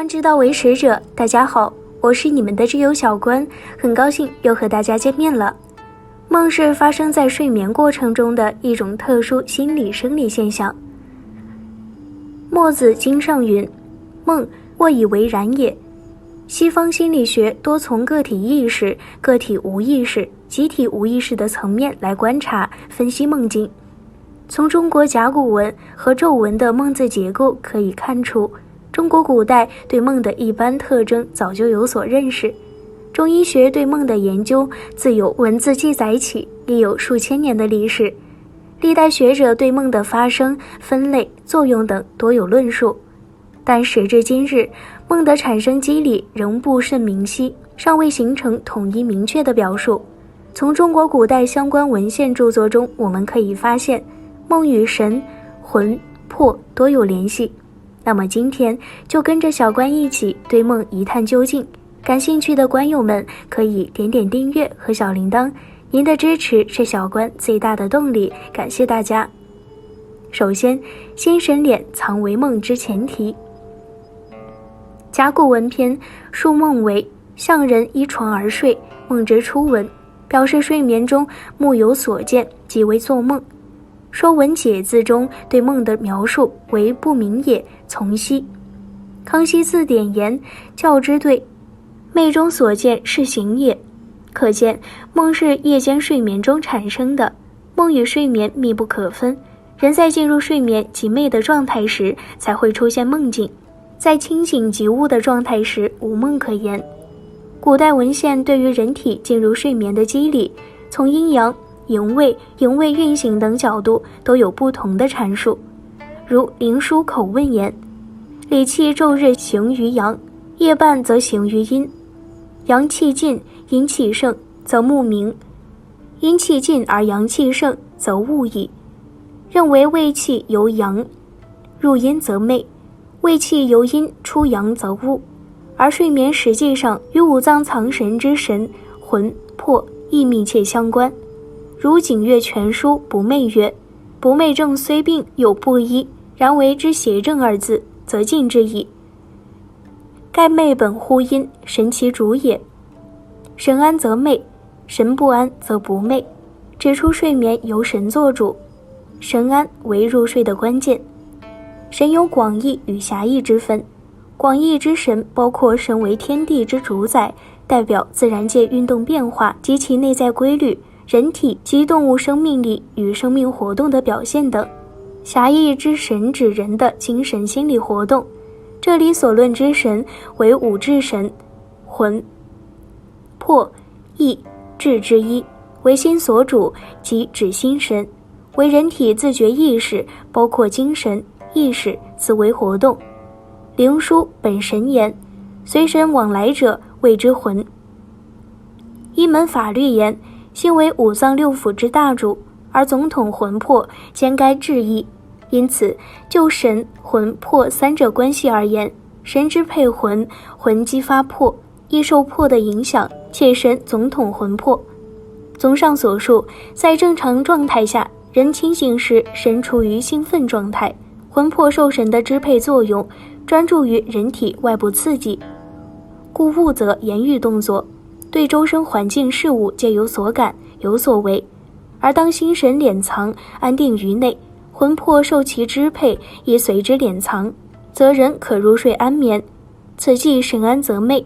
观之道为使者，大家好，我是你们的挚友小关，很高兴又和大家见面了。梦是发生在睡眠过程中的一种特殊心理生理现象。墨子经上云：梦，我以为然也。西方心理学多从个体意识、个体无意识、集体无意识的层面来观察、分析梦境。从中国甲骨文和咒文的梦字结构可以看出，中国古代对梦的一般特征早就有所认识。中医学对梦的研究自有文字记载起，已有数千年的历史。历代学者对梦的发生、分类、作用等多有论述，但时至今日，梦的产生机理仍不甚明晰，尚未形成统一明确的表述。从中国古代相关文献著作中，我们可以发现，梦与神、魂、魄多有联系。那么今天就跟着小关一起对梦一探究竟。感兴趣的观友们可以点点订阅和小铃铛，您的支持是小关最大的动力，感谢大家。首先，心神敛藏为梦之前提。甲骨文篇述梦为象人依床而睡，梦之初闻，表示睡眠中目有所见，即为做梦。说文解字中对梦的描述为不明也，从兮。康熙字典言教之对，寐中所见是形也。可见梦是夜间睡眠中产生的，梦与睡眠密不可分，人在进入睡眠及寐的状态时才会出现梦境，在清醒及悟的状态时无梦可言。古代文献对于人体进入睡眠的机理，从阴阳、营卫运行等角度都有不同的阐述。如灵枢口问言：理气昼日行于阳，夜半则行于阴。阳气尽，阴气盛，则目明；阴气尽而阳气盛，则悟矣。认为胃气由阳入阴则寐，胃气由阴出阳则悟。而睡眠实际上与五脏藏神之神、魂、魄亦密切相关。如景岳全书不寐曰：不寐症虽病有不医，然为之邪正二字，则尽之矣。盖寐本乎阴，神其主也。神安则寐，神不安则不寐，指出睡眠由神做主，神安为入睡的关键。神有广义与狭义之分，广义之神包括神为天地之主宰，代表自然界运动变化及其内在规律，人体及动物生命力与生命活动的表现等。狭义之神指人的精神心理活动，这里所论之神为五智神、魂、魄、意、志之一，为心所主，即指心神，为人体自觉意识，包括精神、意识、思维活动。灵枢本神言，随神往来者谓之魂。一门法律言，心为五脏六腑之大主，而总统魂魄兼该治意。因此就神、魂、魄三者关系而言，神支配魂，魂激发魄，亦受魄的影响，且神总统魂魄。综上所述，在正常状态下，人清醒时神处于兴奋状态，魂魄受神的支配作用，专注于人体外部刺激，故悟则言语动作，对周身环境事物皆有所感，有所为。而当心神敛藏，安定于内，魂魄受其支配，亦随之敛藏，则人可入睡安眠，此即神安则寐。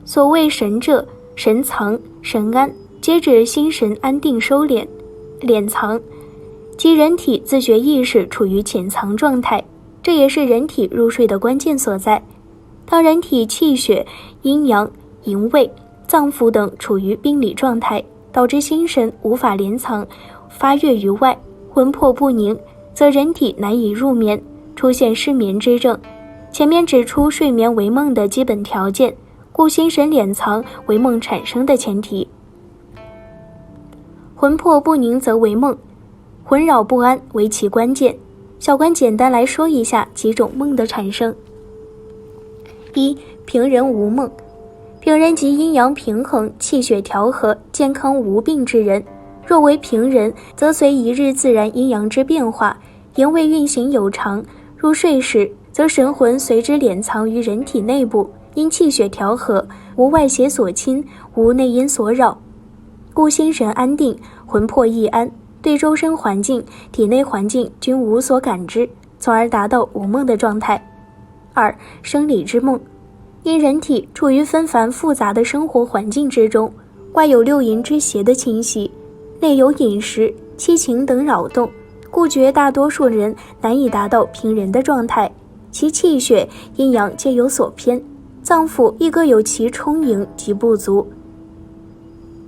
所谓神者，神藏、神安，皆指心神安定收敛。敛藏即人体自觉意识处于潜藏状态，这也是人体入睡的关键所在。当人体气血、阴阳、营卫、脏腑等处于病理状态，导致心神无法敛藏，发越于外，魂魄不宁，则人体难以入眠，出现失眠之症。前面指出睡眠为梦的基本条件，故心神敛藏为梦产生的前提。魂魄不宁则为梦，魂扰不安为其关键。小关简单来说一下几种梦的产生。一、平人无梦。平人即阴阳平衡、气血调和、健康无病之人。若为平人，则随一日自然阴阳之变化，营卫运行有常，入睡时则神魂随之敛藏于人体内部，因气血调和，无外邪所侵，无内因所扰，故心神安定，魂魄亦安，对周身环境、体内环境均无所感知，从而达到无梦的状态。2. 生理之梦。因人体处于纷繁复杂的生活环境之中，外有六淫之邪的侵袭，内有饮食、七情等扰动，故绝大多数人难以达到平人的状态，其气血、阴阳皆有所偏，脏腑亦各有其充盈及不足。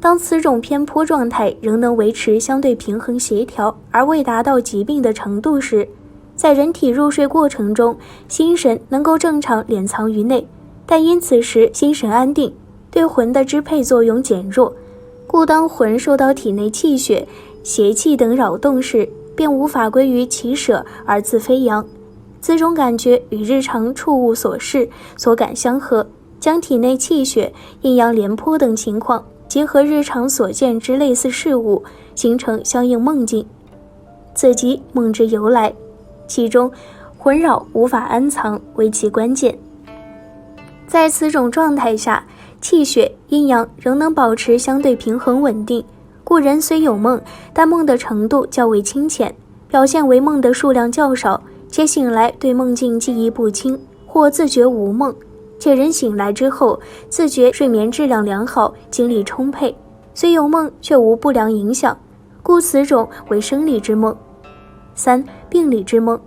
当此种偏颇状态仍能维持相对平衡协调，而未达到疾病的程度时，在人体入睡过程中，心神能够正常敛藏于内，但因此时心神安定，对魂的支配作用减弱，故当魂受到体内气血、邪气等扰动时，便无法归于其舍而自飞扬。此种感觉与日常触物所视、所感相合，将体内气血、阴阳廉颇等情况结合日常所见之类似事物，形成相应梦境。此即梦之由来，其中魂扰无法安藏为其关键。在此种状态下，气血、阴阳仍能保持相对平衡稳定，故人虽有梦，但梦的程度较为清浅，表现为梦的数量较少，且醒来对梦境记忆不清，或自觉无梦，且人醒来之后自觉睡眠质量良好，精力充沛，虽有梦却无不良影响，故此种为生理之梦。3. 病理之梦。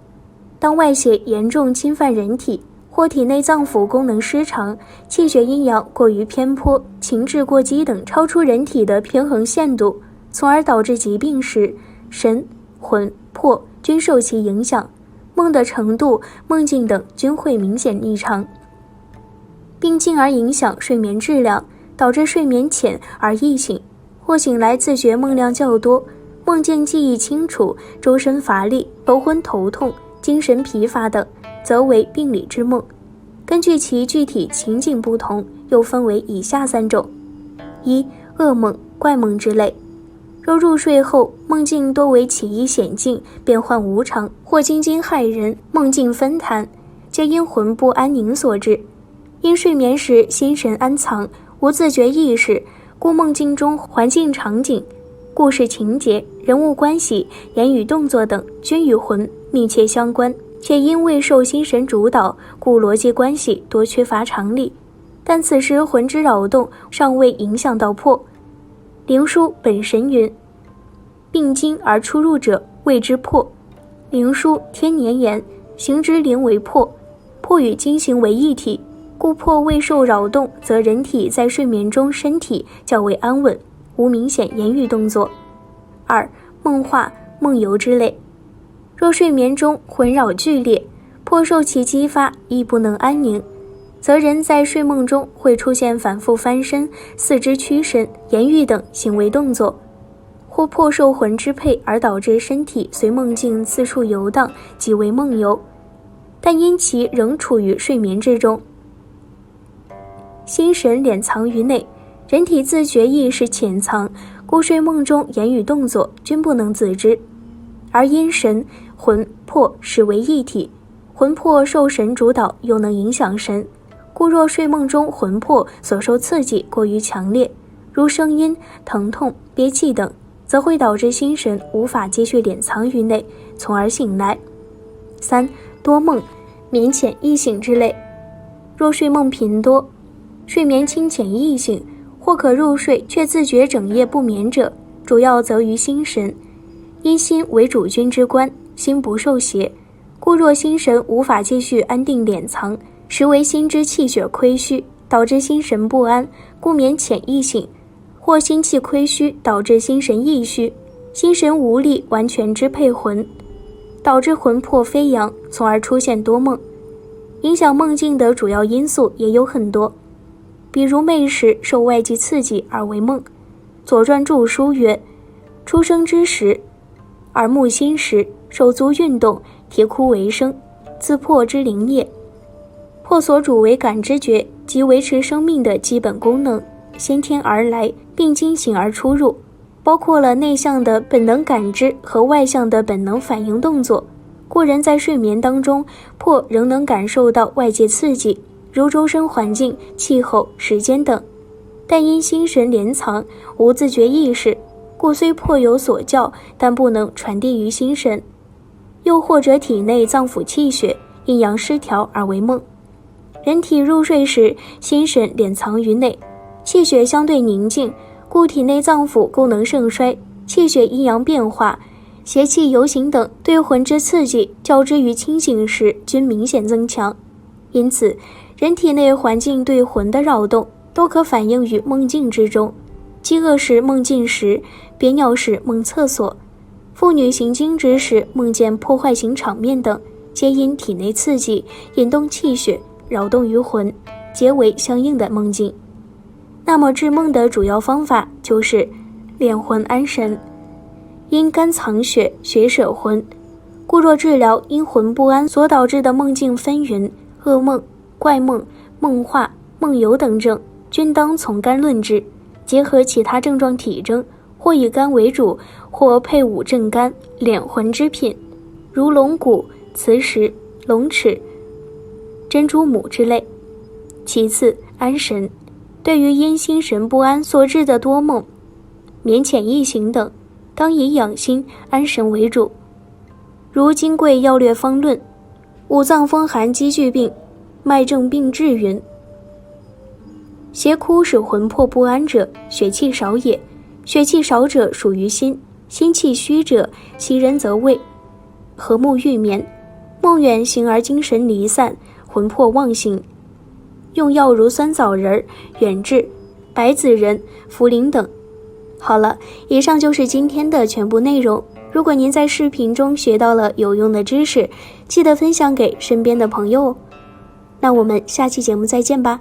当外邪严重侵犯人体，或体内脏腑功能失常，气血阴阳过于偏颇，情志过激等超出人体的平衡限度，从而导致疾病时，神、魂、魄均受其影响，梦的程度、梦境等均会明显异常，并进而影响睡眠质量，导致睡眠浅而易醒，或醒来自觉梦量较多，梦境记忆清楚，周身乏力，头昏头痛，精神疲乏等，则为病理之梦。根据其具体情景不同，又分为以下3种。1. 噩梦、怪梦之类。若入睡后梦境多为奇异险境，变幻无常，或惊惊骇人，梦境纷弹，皆因魂不安宁所致。因睡眠时心神安藏，无自觉意识，故梦境中环境场景、故事情节、人物关系、言语动作等均与魂密切相关，且因未受心神主导，故逻辑关系多缺乏常理，但此时魂之扰动尚未影响到魄。灵书本神云：病经而出入者谓之魄。灵书天年言：形之灵为魄，魄与经行为一体，故魄未受扰动，则人体在睡眠中身体较为安稳，无明显言语动作。2. 梦话、梦游之类。若睡眠中魂扰剧烈，魄受其激发，亦不能安宁，则人在睡梦中会出现反复翻身、四肢屈伸、言语等行为动作，或魄受魂支配而导致身体随梦境四处游荡，即为梦游，但因其仍处于睡眠之中，心神敛藏于内，人体自觉意识潜藏，故睡梦中言语动作均不能自知，而因神、魂、魄始为一体，魂魄受神主导，又能影响神，故若睡梦中魂魄所受刺激过于强烈，如声音、疼痛、憋气等，则会导致心神无法继续敛藏于内，从而醒来。3. 多梦、眠浅易醒之类。若睡梦频多，睡眠清浅易醒，或可入睡却自觉整夜不眠者，主要则于心神，因心为主君之官，心不受邪，故若心神无法继续安定敛藏，实为心之气血亏虚，导致心神不安，故眠浅易醒，或心气亏虚，导致心神易虚，心神无力完全支配魂，导致魂魄飞扬，从而出现多梦。影响梦境的主要因素也有很多，比如寐时受外界刺激而为梦。左传注书曰：出生之时，耳目心时，手足运动，啼哭为声，自魄之灵也。魄所主为感知觉，即维持生命的基本功能，先天而来，并经行而出入，包括了内向的本能感知和外向的本能反应动作，故人在睡眠当中，魄仍能感受到外界刺激，如周身环境、气候、时间等，但因心神连藏，无自觉意识，故虽魄有所教，但不能传递于心神。又或者体内脏腑气血阴阳失调而为梦。人体入睡时，心神敛藏于内，气血相对宁静，故体内脏腑功能盛衰，气血阴阳变化，邪气游行等对魂之刺激较之于清醒时均明显增强。因此人体内环境对魂的扰动都可反映于梦境之中。饥饿时梦进食，憋尿时梦厕所，妇女行经之时梦见破坏性场面等，皆因体内刺激引动气血，扰动于魂，皆为相应的梦境。那么治梦的主要方法就是炼魂安神。因肝藏血，血舍魂，故若治疗因魂不安所导致的梦境纷纭、噩梦、怪梦、梦话、梦游等症，均当从肝论治，结合其他症状体征，或以肝为主，或配伍镇肝敛魂之品，如龙骨、磁石、龙齿、珍珠母之类。其次，安神。对于因心神不安所致的多梦、眠浅易醒等，当以养心安神为主。如金匮要略方论，五脏风寒积聚病，脉症病治云：邪哭使魂魄不安者，血气少也。血气少者属于心，心气虚者，其人则畏，和睦欲眠，梦远行而精神离散，魂魄妄行。用药如酸枣仁、远志、白子仁、茯苓等。好了，以上就是今天的全部内容。如果您在视频中学到了有用的知识，记得分享给身边的朋友哦。那我们下期节目再见吧。